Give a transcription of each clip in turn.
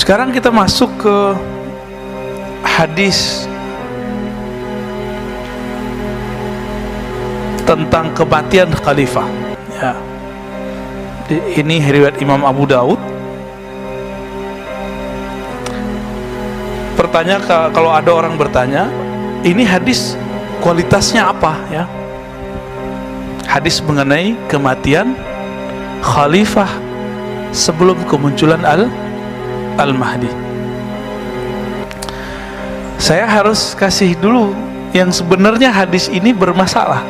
Sekarang kita masuk ke hadis tentang kematian khalifah. Ya. Ini riwayat Imam Abu Daud. Kalau ada orang bertanya, ini hadis kualitasnya apa? Ya, hadis mengenai kematian khalifah sebelum kemunculan Al-Mahdi. Saya harus kasih dulu yang sebenarnya hadis ini bermasalah.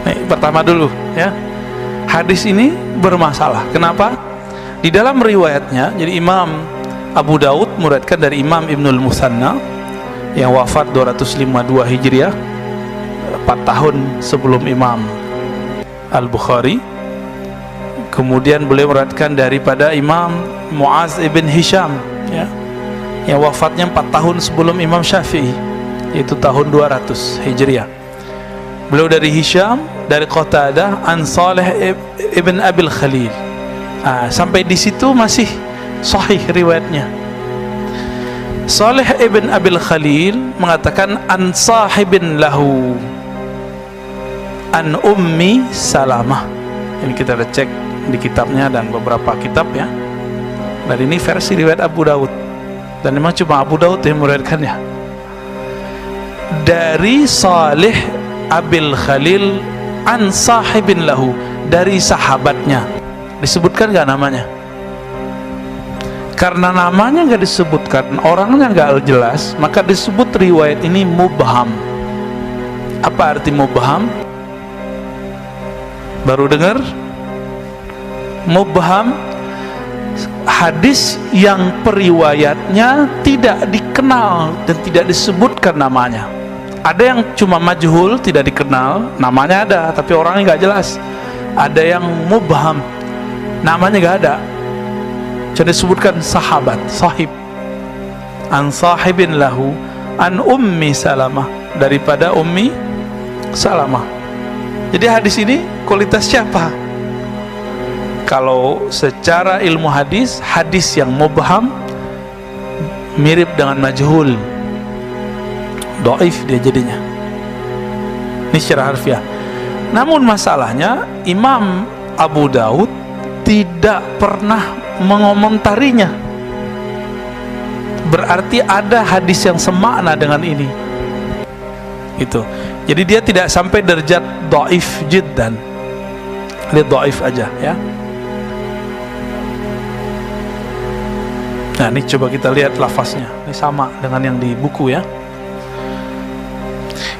Nih, pertama dulu ya, hadis ini bermasalah. Kenapa? Di dalam riwayatnya, jadi Imam Abu Daud meriwayatkan dari Imam Ibnul Musanna yang wafat 252 Hijriah, 4 tahun sebelum Imam Al-Bukhari. Kemudian beliau meriwayatkan daripada Imam Muaz ibn Hisham ya, yang wafatnya 4 tahun sebelum Imam Syafi'i, yaitu tahun 200 Hijriah. Beliau dari Hisham, dari Qatadah, an Saleh ibn Abil Khalil. Sampai di situ masih sahih riwayatnya. Saleh ibn Abil Khalil mengatakan an sahibin lahu an ummi Salamah. Ini kita cek di kitabnya dan beberapa kitab ya. Dan ini versi riwayat Abu Daud. Dan memang cuma Abu Daud yang meriwayatkannya. Dari Saleh Abil Khalil an sahibin lahu, dari sahabatnya. Disebutkan gak namanya? Karena namanya gak disebutkan, orangnya gak jelas, maka disebut riwayat ini mubham. Apa arti mubham? Baru dengar? Mubham, hadis yang periwayatnya tidak dikenal dan tidak disebutkan namanya. Ada yang cuma majhul, tidak dikenal, namanya ada tapi orangnya gak jelas. Ada yang mubham, namanya gak ada, jadi disebutkan sahabat, sahib. An sahibin lahu an ummi Salamah, daripada ummi Salamah. Jadi hadis ini kualitas siapa? Kalau secara ilmu hadis, hadis yang mubham mirip dengan majhul, dhaif dia jadinya. Ini secara harfiah. Namun masalahnya Imam Abu Daud tidak pernah mengomentarinya. Berarti ada hadis yang semakna dengan ini. Itu. Jadi dia tidak sampai derajat dhaif jiddan. Dia dhaif aja ya. Nah, ini coba kita lihat lafaznya. Ini sama dengan yang di buku ya.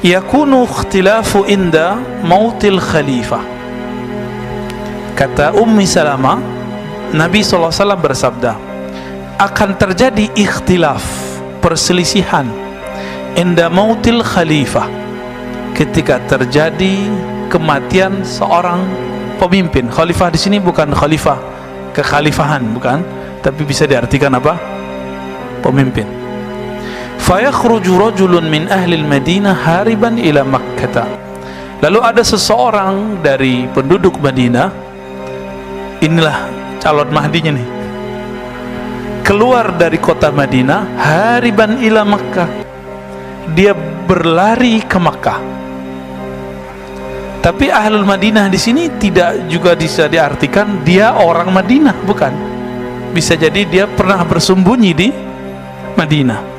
Yakunu ikhtilafu inda mautil khalifah. Kata Ummi Salamah, Nabi SAW bersabda, akan terjadi ikhtilaf, perselisihan, inda mautil khalifah, ketika terjadi kematian seorang pemimpin. Khalifah di sini bukan khalifah kekhalifahan, bukan, tapi bisa diartikan apa? Pemimpin. Fayakhruju rajulun min ahli al-Madinah hariban ila Makkah. Lalu ada seseorang dari penduduk Madinah, inilah calon mahdinya nih, keluar dari kota Madinah, hariban ila Makkah, dia berlari ke Makkah. Tapi ahlul Madinah di sini tidak juga bisa diartikan dia orang Madinah, bukan. Bisa jadi dia pernah bersembunyi di Madinah.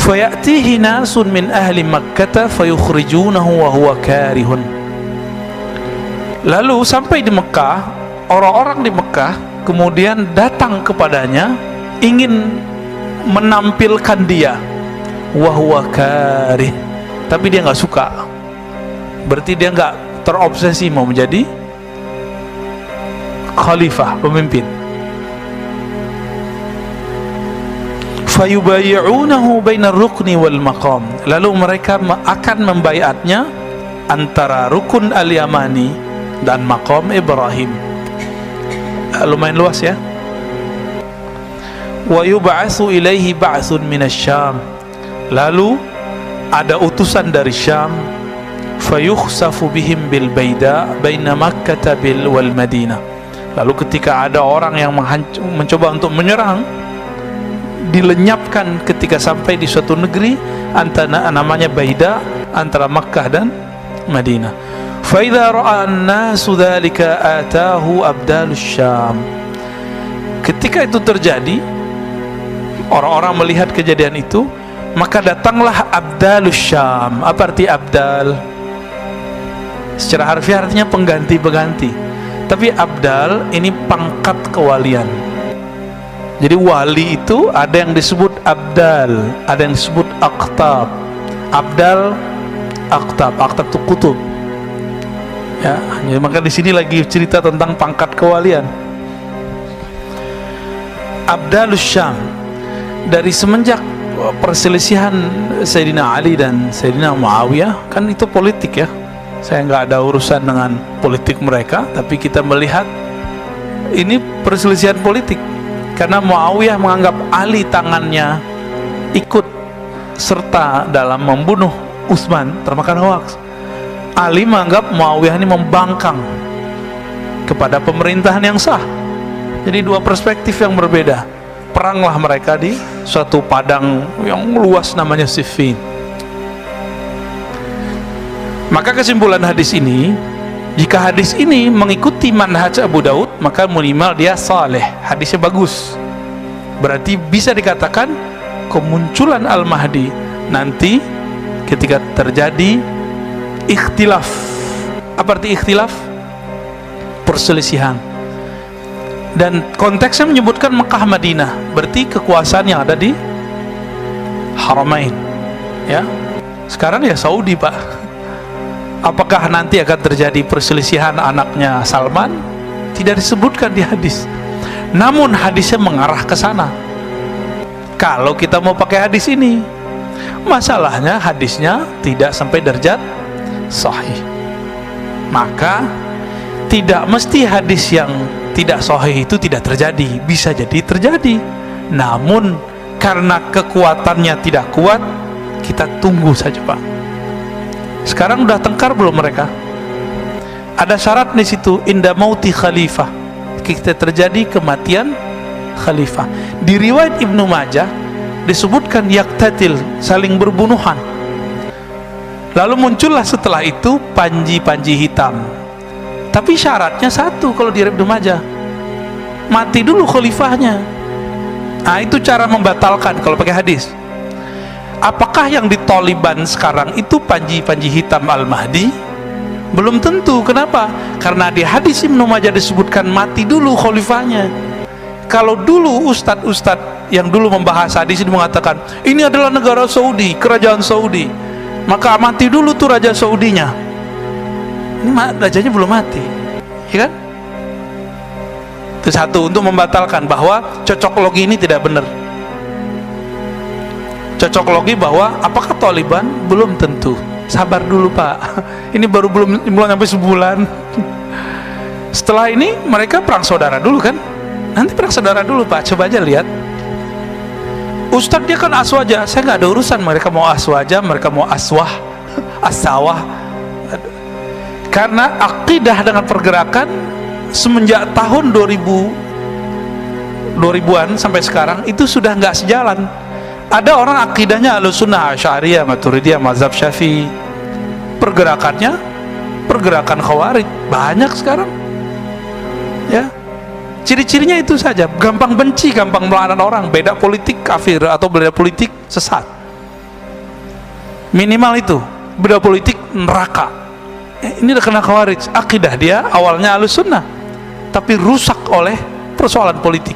Fayatihi nasun min ahli Makkah fayukhrijunahu wa huwa karihun. Lalu sampai di Mekah, orang-orang di Mekah kemudian datang kepadanya ingin menampilkan dia, wa huwa karih, tapi dia nggak suka. Berarti dia nggak terobsesi mau menjadi khalifah, pemimpin. Fayubayi'unahu bainar rukni wal maqam. Lalu mereka akan membaiatnya antara rukun al-Yamani dan maqam Ibrahim. Lumayan luas ya. Wa yub'atsu ilaihi ba'tsun minasyam. Lalu ada utusan dari Syam, fayukhsafu bihim bil baida baina Makkah wal Madinah. Lalu ketika ada orang yang mencoba untuk menyerang, dilenyapkan ketika sampai di suatu negeri antara namanya Baida, antara Makkah dan Madinah. Fa idza ra'a an-nasu dzalika atahu abdalus Syam. Ketika itu terjadi, orang-orang melihat kejadian itu, maka datanglah abdalus Syam. Apa arti abdal? Secara harfiah artinya pengganti-pengganti. Tapi abdal ini pangkat kewalian. Jadi wali itu ada yang disebut abdal, ada yang disebut aqtab. Abdal, aqtab. Aqtab itu kutub. Ya, jadi maka di sini lagi cerita tentang pangkat kewalian. Abdalus Syam. Dari semenjak perselisihan Sayyidina Ali dan Sayyidina Muawiyah, kan itu politik ya. Saya nggak ada urusan dengan politik mereka, tapi kita melihat ini perselisihan politik. Karena Muawiyah menganggap Ali tangannya ikut serta dalam membunuh Utsman, termakan hoaks. Ali menganggap Muawiyah ini membangkang kepada pemerintahan yang sah. Jadi dua perspektif yang berbeda. Peranglah mereka di suatu padang yang luas namanya Siffin. Maka kesimpulan hadis ini, jika hadis ini mengikuti manhaj Abu Daud, maka minimal dia saleh, hadisnya bagus. Berarti bisa dikatakan kemunculan Al-Mahdi nanti ketika terjadi ikhtilaf. Apa arti ikhtilaf? Perselisihan. Dan konteksnya menyebutkan Mekah Madinah, berarti kekuasaan yang ada di Haramain. Ya. Sekarang ya Saudi, Pak. Apakah nanti akan terjadi perselisihan anaknya Salman? Tidak disebutkan di hadis. Namun hadisnya mengarah ke sana. Kalau kita mau pakai hadis ini, masalahnya hadisnya tidak sampai derajat sahih. Maka tidak mesti hadis yang tidak sahih itu tidak terjadi. Bisa jadi terjadi. Namun karena kekuatannya tidak kuat, kita tunggu saja, Pak. Sekarang udah tengkar belum mereka? Ada syarat di situ, inda mauti khalifah. Kita terjadi kematian khalifah. Di riwayat Ibnu Majah disebutkan yaktatil, saling berbunuhan. Lalu muncullah setelah itu panji-panji hitam. Tapi syaratnya satu kalau di riwayat Ibnu Majah, mati dulu khalifahnya. Nah, itu cara membatalkan kalau pakai hadis. Apakah yang di Taliban sekarang itu panji-panji hitam Al-Mahdi? Belum tentu. Kenapa? Karena di hadis Ibnu Majah disebutkan mati dulu khalifahnya. Kalau dulu ustadz-ustadz yang dulu membahas hadis ini mengatakan ini adalah negara Saudi, kerajaan Saudi, maka mati dulu tuh raja Saudinya. Ini rajanya belum mati, ya kan? Itu satu, untuk membatalkan bahwa cocok logi ini tidak benar. Cocok logi bahwa apakah Taliban? Belum tentu. Sabar dulu, Pak. Ini baru belum sampai sebulan. Setelah ini mereka perang saudara dulu kan? Nanti perang saudara dulu, Pak. Coba aja lihat. Ustadz dia kan aswaja. Saya nggak ada urusan. Mereka mau aswaja, mereka mau aswah, asawah. Karena akidah dengan pergerakan semenjak tahun 2000-an sampai sekarang itu sudah nggak sejalan. Ada orang akidahnya Ahlussunnah, Asy'ariyah, Maturidiyah, mazhab Syafi'i. Pergerakannya pergerakan Khawarij banyak sekarang. Ya. Ciri-cirinya itu saja, gampang benci, gampang melaknat orang, beda politik kafir atau beda politik sesat. Minimal itu, beda politik neraka. Ini udah kena Khawarij. Akidah dia awalnya Ahlussunnah, tapi rusak oleh persoalan politik.